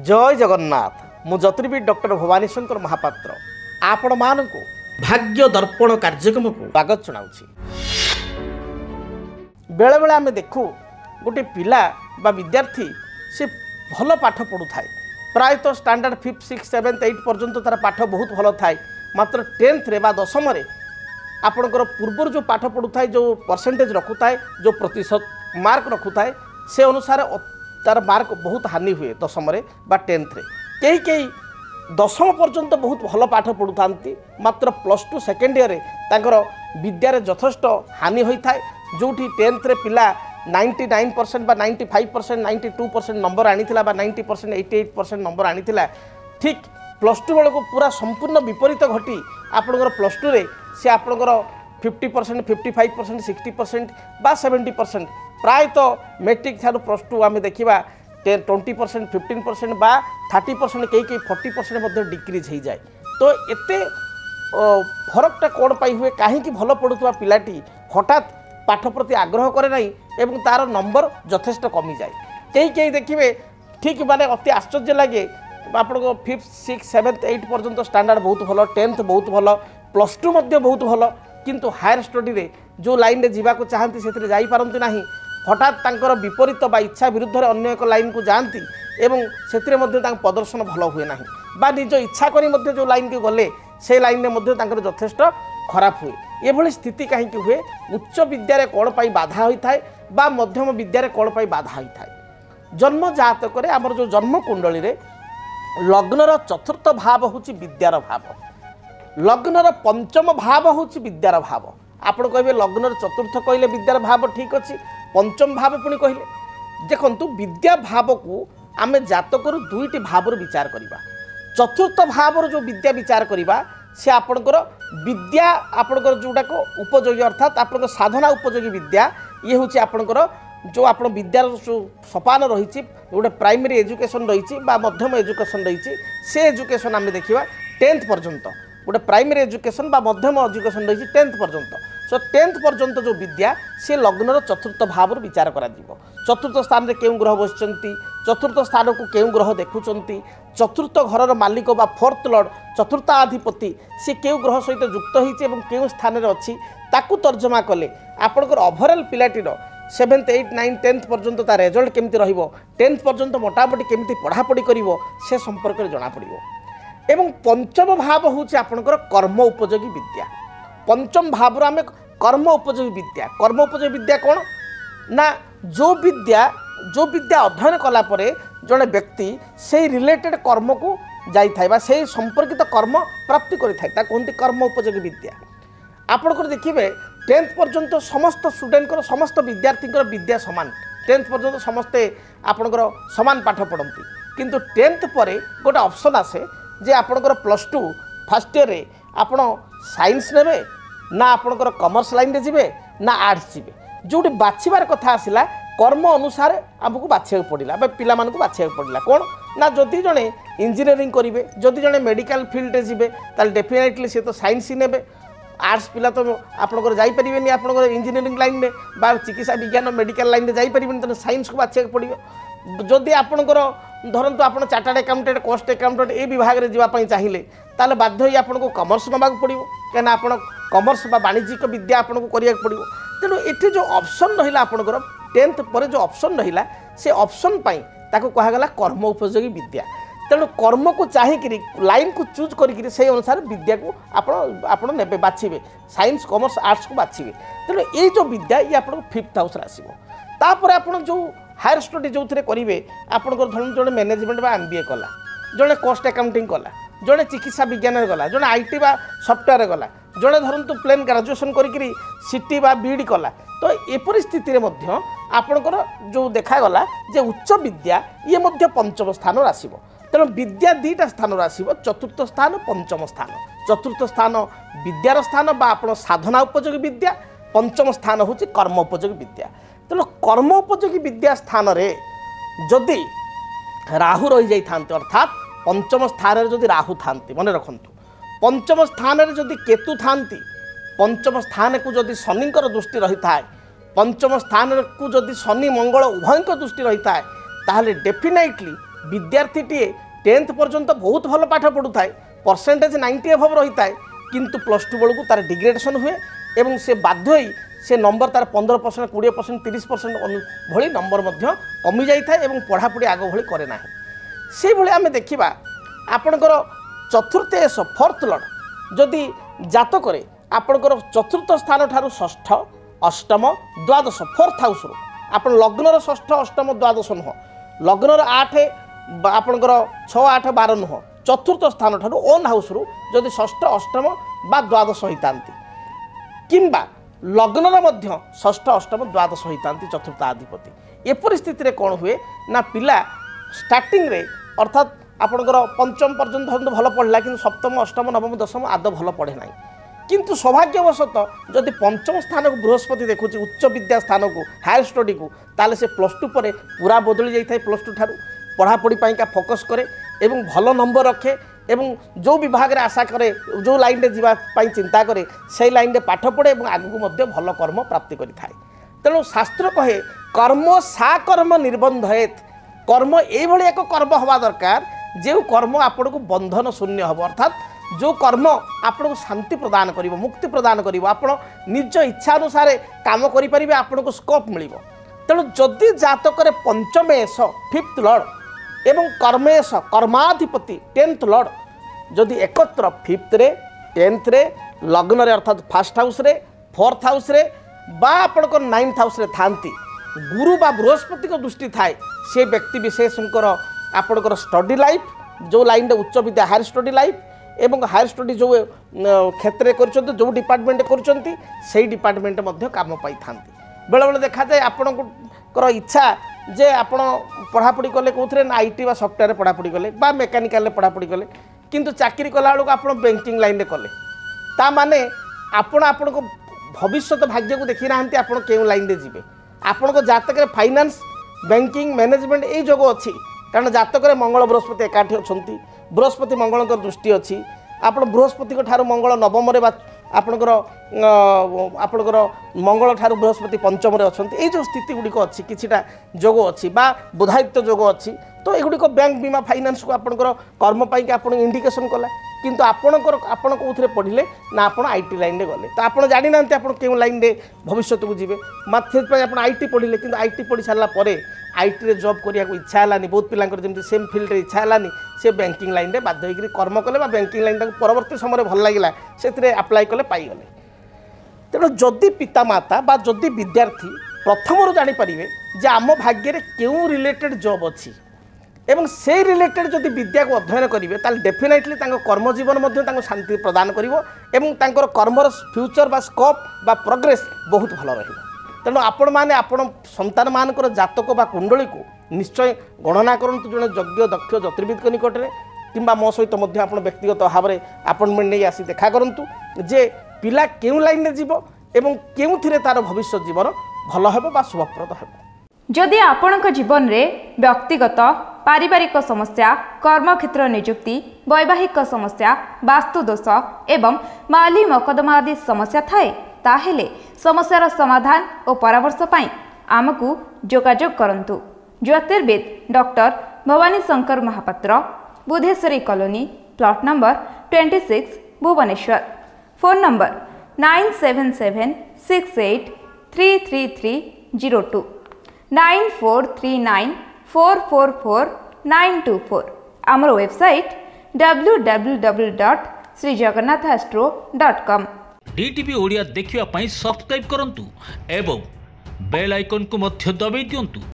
जय जगन्नाथ मु ज्योतिर्विद डॉक्टर भवानी शंकर महापात्र आपण मानकु भाग्य दर्पण कार्यक्रम को स्वागत जनाऊँ। बेले बेले आम देखू गोटे पिला बा विद्यार्थी से भल पाठ पढ़ु थाए प्रायतः standard 5th 6th 7th 8th पर्यंत तार पाठ बहुत भल थाए मात्र 10th रे बा 10th रे आपणकर पूर्वर जो पाठ पढ़ु थाए जो परसेंटेज रखु थाए जो प्रतिशत मार्क रखु थाए से अनुसार तार मार्क बहुत हानि हुए 10th रे बा 10th रे कई कई 10th पर्यंत बहुत भल पाठ पढ़ु थांती मात्र +2 सेकेंड ईयर तांकर विद्यारे यथेष्ट हानि होता है जोठी 10th रे पिला 99% बा 95% 92% नंबर आनीथिला बा 90% 88% नंबर आनीथिला ठीक +2 बेल को पूरा संपूर्ण विपरीत घटी आपणकर +2 रे से आपणकर 50% 55% 60% बा 70% प्रायतः मेट्रिक ठार +2 आम देखा 20% 15% बा 30% कई 40% डिक्रीज हो जाए। तो एते फरकटा कौन पाई हुए कहीं भल पढ़ुवा पिलाटी हठात पाठ प्रति आग्रह करे नहीं एवं तार नंबर यथेष्ट कमी जाए कई देखिए ठीक माने अति आश्चर्य लगे आप 5th 6th 7th 8th पर्यंत स्टैंडर्ड बहुत भल 10th बहुत भल +2 बहुत भल किंतु हायर स्टडी रे जो लाइन रे जीवा को चाहती से जाई पारंती नाही हठात तांकर विपरीत बा इच्छा विरुद्ध रे अन्य एक लाइन को जाती एवं से प्रदर्शन भल हुए ना बा निज इच्छा करी मध्य जो लाइन के गले से लाइन में मध्य तांकर यथेष्ट खराब हुए ये स्थिति कहीं हुए उच्च विद्यारे कौन पाई बाधा होता है बा मध्यम विद्यारे कौन पाई बाधा होता है। जन्म जातक आमर जो जन्म कुंडली रे लग्नर चतुर्थ भाव होची विद्यार भाव लग्नर पंचम भाव होची विद्यार भाव आपण कहे लग्नर चतुर्थ कहले विद्यार भाव ठीक अच्छी पंचम भाव पुणी कहले देखंतु विद्या भाव को आमे जातकर दुईटी भाव विचार करिबा चतुर्थ भाव जो विद्या विचार करिबा से आपणकर विद्या आपणकर जोटा को उपयोगी अर्थात आपणकर साधना उपयोगी विद्या ये हूँ आपणकर जो आप विद्यार जो सोपान रही गोटे प्राइमरी एजुकेशन रही मध्यम एजुकेशन रही से एजुकेशन आम देखा 10th पर्यंत गोटे प्राइमरी एजुकेशन बा मध्यम एजुकेशन रही 10th पर्यंत सो 10th पर्यंत जो विद्या सी लग्नर चतुर्थ भाव विचार करा चतुर्थ स्थान में क्यों ग्रह बसचंती चतुर्थ स्थान को क्यों ग्रह देखुंट चतुर्थ घरर मालिक बा 4th लॉर्ड चतुर्थाधिपति सी क्यों ग्रह सहित युक्त होती क्यों स्थान में अच्छी ताकू तर्जमा कले आपणकर overall पिलाटीर 7th 8th 9th 10th पर्यंत ता रिजल्ट केमती रहिबो 10th पर्यंत मोटामोटी केमती पढ़ापढ़ी करिवो से संपर्क में जना पड़िबो। एवं पंचम भाव हूँ आपणकर कर्म उपयोगी विद्या पंचम भाव आम कर्म उपयोगी विद्या कौन ना जो विद्या अध्ययन कला परे जड़े व्यक्ति से रिलेटेड कर्म को जाई से संपर्कित कर्म प्राप्ति करें कहते कर्म उपयोगी विद्या। आपणकर देखिए 10th पर्यंत समस्त स्टूडेंट समस्त विद्यार्थी विद्या सामान 10th पर्यंत समस्ते आपणकर सामान पाठ पढ़ती किंतु 10th पर गोटे ऑप्शन आसे जे आपणकर +2 फर्स्ट ईयर रे आपण साइंस नेबे ना आपणकर कॉमर्स लाइन रे जिवे ना आर्ट्स जिवे जोटी बाछिबार कथा आसिला कर्म अनुसार आमको बाछिया पड़िला पिला मानकु बाछिया पड़िला कौन ना जदि जड़े इंजीनियरिंग करेंगे जदि जड़े मेडिकल फील्ड रे जिवे ताल डेफिनेटली से तो साइंस ही नेबे आर्ट्स पिला तो आपणकर जाई परिबेनी आपणकर इंजीनियरिंग लाइन में बा चिकित्सा विज्ञान मेडिकल लाइन में जाई परिबेनी तो साइंस को बाछिया पड़ियो जदि आपणकर धरतु आप चार्टर्ड अकाउंटेंट कॉस्ट अकाउंटेंट ए विभाग में जावाई चाहिए ताले बाध्य आपको कॉमर्स नवा पड़ो कहीं आप कॉमर्स बा वाणिज्यिक विद्या आपको करिया पड़ो तेणु ये जो ऑप्शन रहा आपणकर 10th पर जो ऑप्शन रहा से ऑप्शन पाई ताको कहगला कर्म उपयोगी विद्या तेणु कर्म को चाहिए लाइन को चूज करी से अनुसार विद्या को आपण ने बाछिबे साइंस कॉमर्स आर्ट्स को बाछिबे तेणु ये जो विद्या ये आप 5th हाउस आसो तापर आप जो हायर स्टडी जो थे करेंगे आपंकर धरन जो मैनेजमेंट बा MBA कला जड़े कॉस्ट अकाउंटिंग कला जड़े चिकित्सा विज्ञान गला जड़े IT बा सॉफ्टवेयर गला जड़े धरतु प्लेन ग्रेजुएशन करी CT बा BD कला तो ये परिस्थिति में आपणकर जो देखागला जे उच्च विद्या ये मध्य पंचम स्थान आसो तेणु विद्या 2टा स्थान आसो चतुर्थ स्थान पंचम स्थान चतुर्थ स्थान विद्यार स्थान बा आप साधना उपयोगी विद्या पंचम स्थान हूँ कर्म उपयोगी विद्या तेणु कर्म उपयोगी विद्या स्थान रे जदि राहु रही जाइए अर्थात पंचम स्थान रे जदि राहु थांती मन रखंतु पंचम स्थान रे जदि केतु थांती पंचम स्थान को जदि शनिकर दृष्टि रही थाए पंचम स्थान को जदि शनि मंगल उभयंक दृष्टि रही थाए ताहले डेफिनेटली विद्यार्थीटीए 10th पर्यंत बहुत भल पाठ पढ़ू थाए परसेंटेज 90 एभव रही थाए किंतु +2 बेलू तार डिग्रेडेशन हुए एवं से बाध्य होई से नंबर तार 15% 20% 30% भली नंबर मध्य कमी जाए एवं पढ़ापढ़ी आग भली करे ना से भली आम देखा आपणकर चतुर्थ एस 4th लॉर्ड जदि जातक आपणकर चतुर्थ स्थान ठारू षष्ठ अष्टम द्वादश 4th हाउस आप लग्नर षष्ठ अष्टम द्वादश नुह लग्नर 8 आपणकर 6 8 12 नुह चतुर्थ स्थान ठारू ओन हाउस जदि षष्ठ अष्टम बा द्वादश होता किंबा लग्नर मध्य षष्ठ अष्टम द्वादश होता चतुर्थ अधिपति ए परिस्थिति कौन हुए ना पिला स्टार्टिंग रे अर्थात आपणकर पंचम पर्यंत भल पढ़ला कि सप्तम अष्टम नवम दशम आद भल पढ़े ना किंतु सौभाग्यवशतः जदि पंचम स्थान को बृहस्पति देखुच उच्च विद्या स्थान को हायर स्टडी को ताले से +2 पर पूरा बदली जाए +2 ठारू पढ़ापढ़ी का फोकस करे एवं भल नंबर रखे एवं जो विभाग रे आशा करे जो लाइन रे जीवाई चिंता करे से लाइन रे पाठ पढ़े और आगू भल कर्म प्राप्ति करें तेणु शास्त्र कहे कर्म सा कर्म निर्बंधयेत कर्म ये एक कर्म हवा दरकार जो कर्म आपण को बंधन शून्य हम अर्थात जो कर्म आपको शांति प्रदान करिवो मुक्ति प्रदान करिवो आपण निज इच्छा अनुसार काम करें आपन को स्कोप मिल तेणु जदि जातक पंचमेश 5th लॉर्ड एवं कर्मेश कर्माधिपति 10th लॉर्ड जदि एकत्र 5th रे 10th रे लग्न रे अर्थात 1st हाउस रे 4th हाउस रे बा आपनकर 9th हाउस रे थांती गुरु बा बृहस्पति को दृष्टि थाए से व्यक्ति विशेषकर आपनकर स्टडी लाइफ जो लाइन रे उच्च विद्या हायर स्टडी लाइफ एवं हायर स्टडी जो क्षेत्र कर जो डिपार्टमेंट कर डिपार्टमेंट काम पाई था बेले बेले देखा जाए आपणकर इच्छा जे आपण पढ़ापढ़ी कले कौन ना आईटी बा सफ्टवेयर पढ़ापढ़ी कले बा मेकानिकाल पढ़ापढ़ी कले किंतु चाकरी कला बेलू आप बैंकिंग लाइन कले ता माने आपण को भविष्य भाग्य को देखी ना आप लाइन रे जीवे आपण जातक फाइनान्स बैंकिंग मैनेजमेंट ये जोग अच्छी कारण जातक मंगल बृहस्पति एकाठी अच्छा बृहस्पति मंगल दृष्टि अच्छी आप बृहस्पति ठार मंगल नवम आपणकर आपणकर मंगल ठार बृहस्पति पंचम अच्छा ये जो स्थिति गुड़िक अच्छी किछिटा जोग अच्छी बा बुधायित्व जोग अच्छी तो युड़िक बैंक बीमा फाइनान्स को आपणकर कर्म पाई आप इंडिकेशन कला किंतु आपणकर आपण कौन पढ़ले ना आप आईटी लाइन रे गले तो आप जानी ना आप क्यों लाइन रे भविष्य को जी से आप आईटी पढ़ले कि आईटी पढ़ी सारापर आईटी रे जॉब करने को इच्छा है बहुत पिला जमी सेम फील्ड रे इच्छा है से बैंकिंग लाइन रे बाध्य होकर कर्म कले बैंकिंग लाइन परवर्ती समय भल लगे से अप्लाई कले पाईगले तेणु जदि पितामाता बा जदि विद्यार्थी प्रथम जापर जे आम भाग्य रे क्यों रिलेटेड जॉब अच्छी एवं से रिलेटेड जदि विद्या को अध्ययन करेंगे ताल डेफिनेटली कर्म जीवन शांति प्रदान कर कर्मर फ्यूचर बा स्कोप बा प्रोग्रेस बहुत भल रही तेणु आपण मैंने आपण संतान मानकर जातक बा कुंडली को निश्चय गणना करूँ जड़े यज्ञ दक्ष ज्योतिर्विद निकट में किंबा मो सहित आप व्यक्तिगत भाव में अपॉइंटमेंट नहीं आसी देखा करूँ जे पिला क्यों लाइन में जीव एवं क्यों तार भविष्य जीवन भल हेबो बा शुभप्रद हेबो। जदि आपणक जीवन रे व्यक्तिगत पारिवारिक समस्या कर्मक्षेत्र नियुक्ति वैवाहिक समस्या वास्तु दोष एवं माली मकदमा आदि समस्या थाए ताहेले समस्यार समाधान और परामर्श पाई आमकु जोगाजोग करंतु। ज्योतिर्विद doctor Bhabani Shankar Mahapatra, Budheswari colony, plot number 26, Bhubaneswar. Phone number 9776833302 9439444924। आमर वेबसाइट www.srijagannathastro.com। DTV ओडिया देखिवा पाई सब्सक्राइब करंतु एवं बेल आइकन को मध्य दबाई दियंतु।